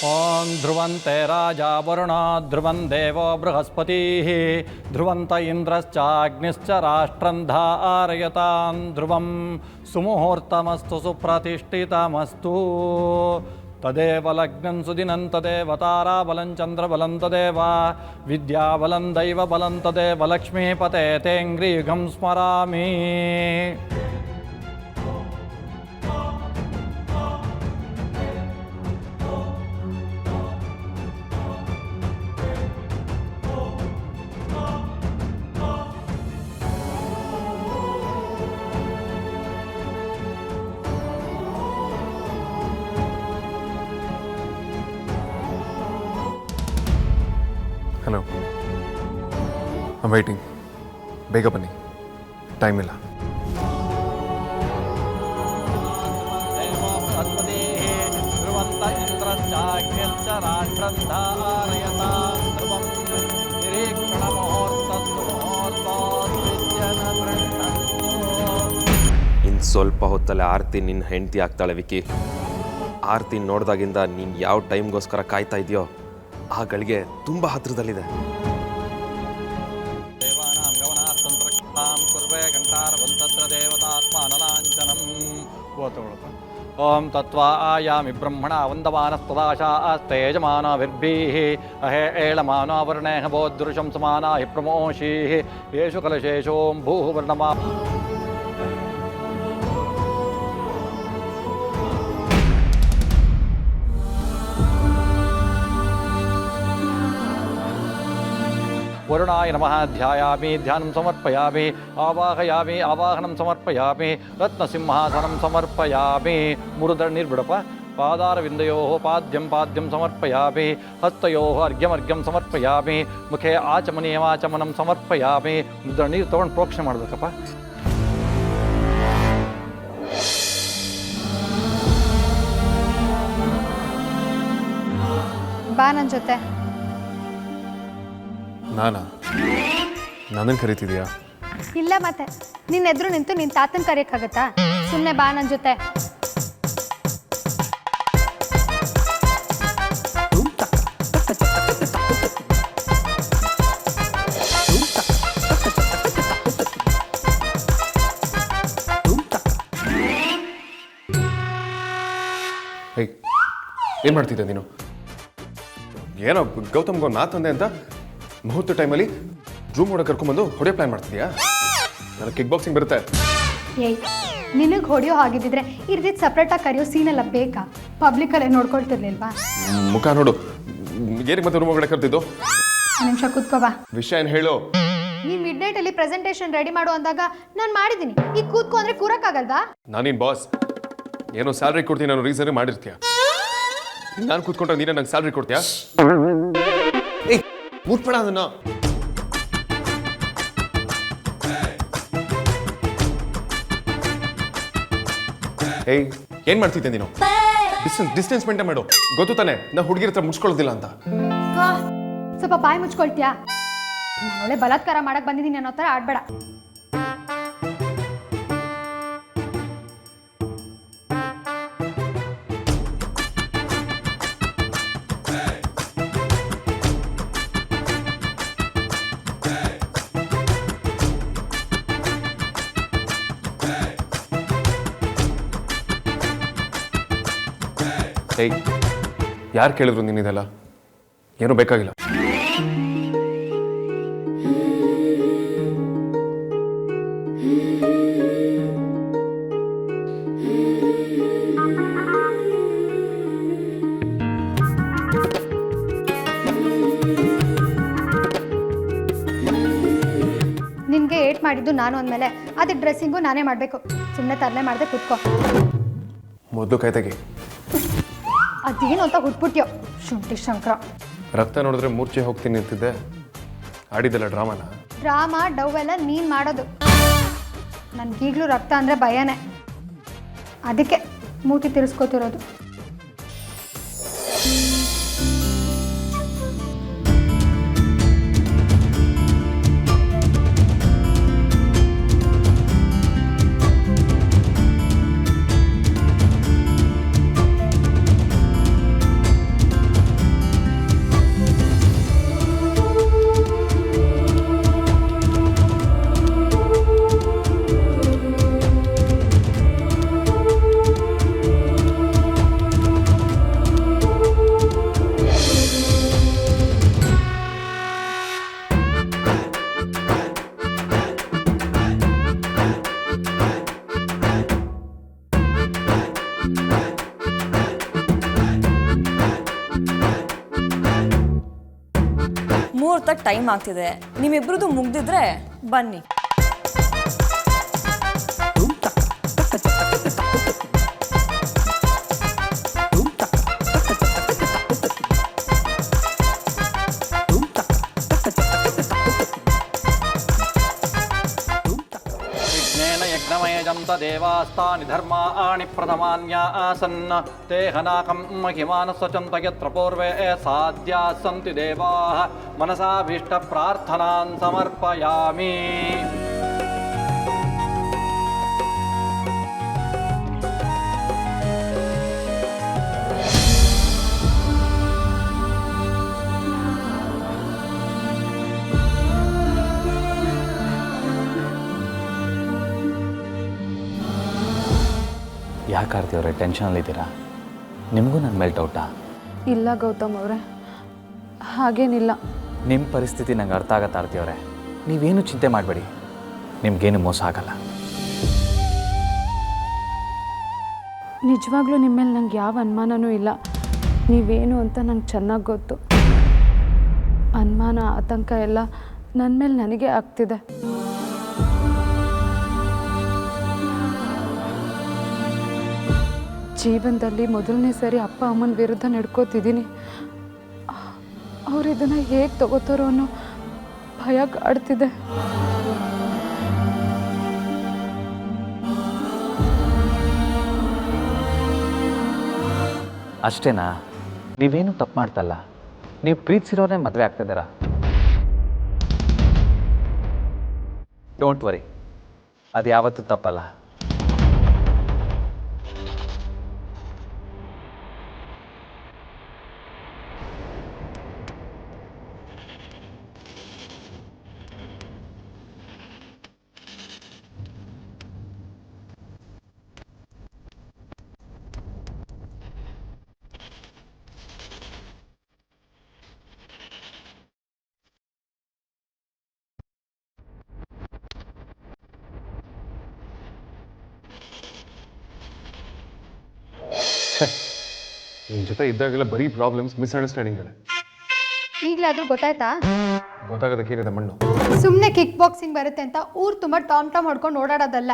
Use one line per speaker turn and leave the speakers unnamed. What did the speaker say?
ಓಂ ಧ್ರುವಂತೆ ರಾಜ ವರುಣ ಧ್ರುವಂ ದೇವೋ ಬೃಹಸ್ಪತಿಃ ಧ್ರುವಂತ ಇಂದ್ರಶ್ಚಾಗ್ನಿಶ್ಚ ರಾಷ್ಟ್ರಂ ಧಾರಯತಾಂ ಧ್ರುವಂ ಸುಮುಹೂರ್ತಮಸ್ತು ಸುಪ್ರತಿಷ್ಠಿತಮಸ್ತು ತದೇವ ಲಗ್ನಂ ಸುದಿನಂ ತದೇವ ತಾರಾಬಲಂ ಚಂದ್ರಬಲಂ ತದೇವ ವಿದ್ಯಾಬಲಂ ದೈವಬಲಂ ತದೇವ ಲಕ್ಷ್ಮೀಪತೆ ತೇಂಗ್ರೀಘಂ ಸ್ಮರಾಮಿ.
Hello, I waiting. ಬೇಗ ಬನ್ನಿ, ಟೈಮ್ ಇಲ್ಲ.
ಇನ್ನು ಸ್ವಲ್ಪ ಹೊತ್ತಲ್ಲಿ ಆರತಿ ನಿನ್ನ ಹೆಂಡತಿ ಆಗ್ತಾಳೆ ವಿಕಿ. ಆರತಿ ನೋಡಿದಾಗಿಂದ ನೀನು ಯಾವ ಟೈಮ್ಗೋಸ್ಕರ ಕಾಯ್ತಾ ಇದೆಯೋ ಆ ಗಳಿಗೆ ತುಂಬ ಹತ್ತಿರದಲ್ಲಿದೆ.
ಓಂ ತತ್ವಾ ಆಯಾಮಿ ಬ್ರಹ್ಮಣ ವಂದಮಾನಸ್ತದಾಶಾಸ್ತೇಜಮಾನಭಿರ್ಭೀಃ ಅಹೇ ಏಳಮಾನವರ್ಣೇಹ ಬೋದೃಶಂ ಸಮಾನಾ ಹಿ ಪ್ರಮೋಷೀಃ ಯೇಷು ಕಲಶೇಷೋಂ ಭೂಃ ವರ್ಣಮಾ. ವರುಣಾಯ ನಮಃ ಧ್ಯಾಯಾಮಿ ಧ್ಯಾನಂ ಸಮರ್ಪಯಾಮಿ ಆವಾಹಯಾಮಿ ಆವಾಹನಂ ಸಮರ್ಪಯಾಮಿ ರತ್ನಸಿಂಹಾಸನಂ ಸಮರ್ಪಯಾಮಿ. ಮುರುದಣ್ಣೀರ್ಬಿಡಪ್ಪ. ಪಾದಾರವಿಂದಯೋ ಪಾದ್ಯಂ ಪಾದ್ಯಂ ಸಮರ್ಪಯಾಮಿ ಹಸ್ತಯೋ ಅರ್ಘ್ಯಮರ್ಘ್ಯಂ ಸಮರ್ಪಯಾಮಿ ಮುಖೇ ಆಚಮನೀಯಮಾಚಮನಂ ಸಮರ್ಪಯಾಮಿ. ಮುರುದಣ್ಣೀರು ತೊಗೊಂಡು ಪ್ರೋಕ್ಷಣೆ ಮಾಡಬೇಕಪ್ಪ.
ಬಾ ನನ್ನ ಜೊತೆ.
ನನ್ನನ್ನು ಕರಿತಿದ್ಯಾ?
ಇಲ್ಲ ಮತ್ತೆ ನಿನ್ನ ಎದುರು ನಿಂತು ನಿನ್ನ ತಾತನ ಕರೆಯೋಕ್ಕಾಗತ್ತಾ? ಸುಮ್ಮನೆ ಬಾ ನನ್ನ ಜೊತೆ.
ಏನು ಮಾಡ್ತಿದ್ದೆ ನೀನು? ಏನೋ ಗೌತಮ್ಗೋ ನಾ ತಂದೆ ಅಂತ ಮುಹೂರ್ತ ಟೈಮಲ್ಲಿ ರೂಮ್ ಒಳಗೆ ಕರ್ಕೊಂಬಂದು ಹೊಡೆಯೋ ಪ್ಲಾನ್ ಮಾಡ್ತಿದ್ಯಾ? ನನಗೆ ಕಿಕ್ ಬಾಕ್ಸಿಂಗ್ ಬರುತ್ತೆ.
ಏಯ್, ನಿನಗೆ ಹೊಡೆಯೋ ಹಾಗಿದ್ದಿದ್ರೆ ಇರ್ದಿದ್ದು ಸಪ್ರೇಟಾಗಿ ಕರೆಯೋ ಸೀನೆಲ್ಲ ಬೇಕಾ? ಪಬ್ಲಿಕಲ್ಲೇ ನೋಡ್ಕೊಳ್ತಿರ್ಲಿಲ್ವಾ?
ಮುಖ ನೋಡು. ಏನಕ್ಕೆ ಮತ್ತೆ ರೂಮ್ ಒಳಗಡೆ ಕರ್ತಿದ್ದು?
ನಿಮಿಷ ಕೂತ್ಕೋ ಬಾ.
ವಿಷಯ ಏನು ಹೇಳು?
ನೀನು ಮಿಡ್ ನೈಟಲ್ಲಿ ಪ್ರೆಸೆಂಟೇಷನ್ ರೆಡಿ ಮಾಡು ಅಂದಾಗ ನಾನು ಮಾಡಿದ್ದೀನಿ. ಈಗ ಕೂತ್ಕೋ ಅಂದರೆ ಕೂರಕ್ಕಾಗಲ್ವಾ?
ನಾನಿನ್ ಬಾಸ್. ಏನೋ ಸ್ಯಾಲ್ರಿ ಕೊಡ್ತೀನಿ ಅನ್ನೋ ರೀಸನ್ ಮಾಡಿರ್ತೀಯ. ನಾನು ಕೂತ್ಕೊಂಡ್ರೆ ನೀನೇ ನಂಗೆ ಸ್ಯಾಲ್ರಿ ಕೊಡ್ತೀಯಾ? ಏಯ್, ಮುಟ್ಬೇಡ ಅದನ್ನ. ಏಯ್, ಏನ್ ಮಾಡ್ತಿದ್ದೆ ನೀನು? ಡಿಸ್ಟೆನ್ಸ್ ಮೇಂಟೈನ್ ಮಾಡು. ಗೊತ್ತು ತಾನೆ ನಾ ಹುಡುಗಿರ ಹತ್ರ ಮುಚ್ಕೊಳ್ಳೋದಿಲ್ಲ ಅಂತ.
ಸ್ವಲ್ಪ ಬಾಯಿ ಮುಚ್ಕೊಳ್ತೀಯಾ? ನಾನು ಒಳ್ಳೆ ಬಲಾತ್ಕಾರ ಮಾಡಕ್ ಬಂದಿದ್ದೀನಿ ಅನ್ನೋ ಥರ ಆಡ್ಬೇಡ.
ಏಯ್, ಯಾರು ಕೇಳಿದ್ರು ನೀನಿದೆಲ್ಲ? ಏನೂ ಬೇಕಾಗಿಲ್ಲ.
ನಿನಗೆ ಏಟ್ ಮಾಡಿದ್ದು ನಾನು ಅಂದಮೇಲೆ ಅದಕ್ಕೆ ಡ್ರೆಸ್ಸಿಂಗು ನಾನೇ ಮಾಡಬೇಕು. ಸುಮ್ಮನೆ ತರಲೆ ಮಾಡದೆ ಕೂತ್ಕೋ.
ಮೊದಲು ಕೈ ತೆಗಿ.
ಅದೇನು ಅಂತ ಹುಟ್ಬಿಟ್ಯೋ ಶುಂಠಿ ಶಂಕರ.
ರಕ್ತ ನೋಡಿದ್ರೆ ಮೂರ್ಛೆ ಹೋಗ್ತೀನಿ ಅಂತಿದ್ದೆ. ಆಡಿದ್ದಲ್ಲ ಡ್ರಾಮಾನ?
ಡ್ರಾಮಾ ಡವ್ ಎಲ್ಲ ನೀನು ಮಾಡೋದು. ನನಗೀಗಲೂ ರಕ್ತ ಅಂದರೆ ಭಯನೇ. ಅದಕ್ಕೆ ಮೂತಿ ತಿರ್ಸ್ಕೊತಿರೋದು.
ಮುಹೂರ್ತಕ್ಕೆ ಟೈಮ್ ಆಗ್ತಿದೆ. ನಿಮ್ಮಿಬ್ರದ್ದು ಮುಗ್ದಿದ್ರೆ ಬನ್ನಿ.
ದೇವಾಸ್ತಾನಿ ಧರ್ಮಾಣಿ ಪ್ರಥಮಾನ್ಯ ಆಸನ್ ತೇ ಹನಾಕಂ ಮಹಿಮಾನಸ್ವಚಂತ ಯತ್ರ ಪೂರ್ವೇ ಸಾಧ್ಯ ಸಂತಿ ದೇವಾಃ ಮನಸಾಭೀಷ್ಟ ಪ್ರಾರ್ಥನಾನ್ ಸಮರ್ಪಯಾಮಿ.
ಯಾಕೆ ಆರ್ತಿ ಅವರೇ ಟೆನ್ಷನಲ್ಲಿದ್ದೀರಾ? ನಿಮಗೂ ನನ್ನ ಮೇಲೆ ಡೌಟಾ?
ಇಲ್ಲ ಗೌತಮ್ ಅವರೇ, ಹಾಗೇನಿಲ್ಲ.
ನಿಮ್ಮ ಪರಿಸ್ಥಿತಿ ನಂಗೆ ಅರ್ಥ ಆಗತ್ತೆ ಆರ್ತಿ ಅವರೇ. ನೀವೇನು ಚಿಂತೆ ಮಾಡಬೇಡಿ, ನಿಮಗೇನು ಮೋಸ ಆಗಲ್ಲ.
ನಿಜವಾಗ್ಲೂ ನಿಮ್ಮ ಮೇಲೆ ನಂಗೆ ಯಾವ ಅನುಮಾನನೂ ಇಲ್ಲ. ನೀವೇನು ಅಂತ ನಂಗೆ ಚೆನ್ನಾಗಿ ಗೊತ್ತು. ಅನುಮಾನ ಆತಂಕ ಎಲ್ಲ ನನ್ನ ಮೇಲೆ ನನಗೆ ಆಗ್ತಿದೆ. ಜೀವನದಲ್ಲಿ ಮೊದಲನೇ ಸರಿ ಅಪ್ಪ ಅಮ್ಮನ ವಿರುದ್ಧ ನಡ್ಕೋತಿದ್ದೀನಿ. ಅವ್ರು ಇದನ್ನು ಹೇಗೆ ತಗೋತಾರೋ ಅನ್ನೋ ಭಯ ಕಾಡ್ತಿದೆ.
ಅಷ್ಟೇನಾ? ನೀವೇನು ತಪ್ಪು ಮಾಡ್ತಲ್ಲ. ನೀವು ಪ್ರೀತಿಸಿರೋನೇ ಮದುವೆ ಆಗ್ತಿದ್ದೀರಾ. ಡೋಂಟ್ ವರಿ, ಅದು ಯಾವತ್ತೂ ತಪ್ಪಲ್ಲ.
ನಿನ್ನ ಜೊತೆ ಇದ್ದಾಗೆಲ್ಲ ಬರೀ ಪ್ರಾಬ್ಲಮ್ಸ್, ಮಿಸ್ಅಂಡರ್ಸ್ಟ್ಯಾಂಡಿಂಗ್ಗಳೇ.
ಈಗಲಾದ್ರೂ ಗೊತ್ತಾಯ್ತಾ?
ಗೊತ್ತಾಗೋದಕ್ಕೇನಿದೆ ಮಣ್ಣು.
ಸುಮ್ಮನೆ ಕಿಕ್ ಬಾಕ್ಸಿಂಗ್ ಬರುತ್ತೆ ಅಂತ ಊರು ತುಂಬ ಟಾಮ್ ಟಾಮ್ ಹೊಡ್ಕೊಂಡು ಓಡಾಡೋದಲ್ಲ.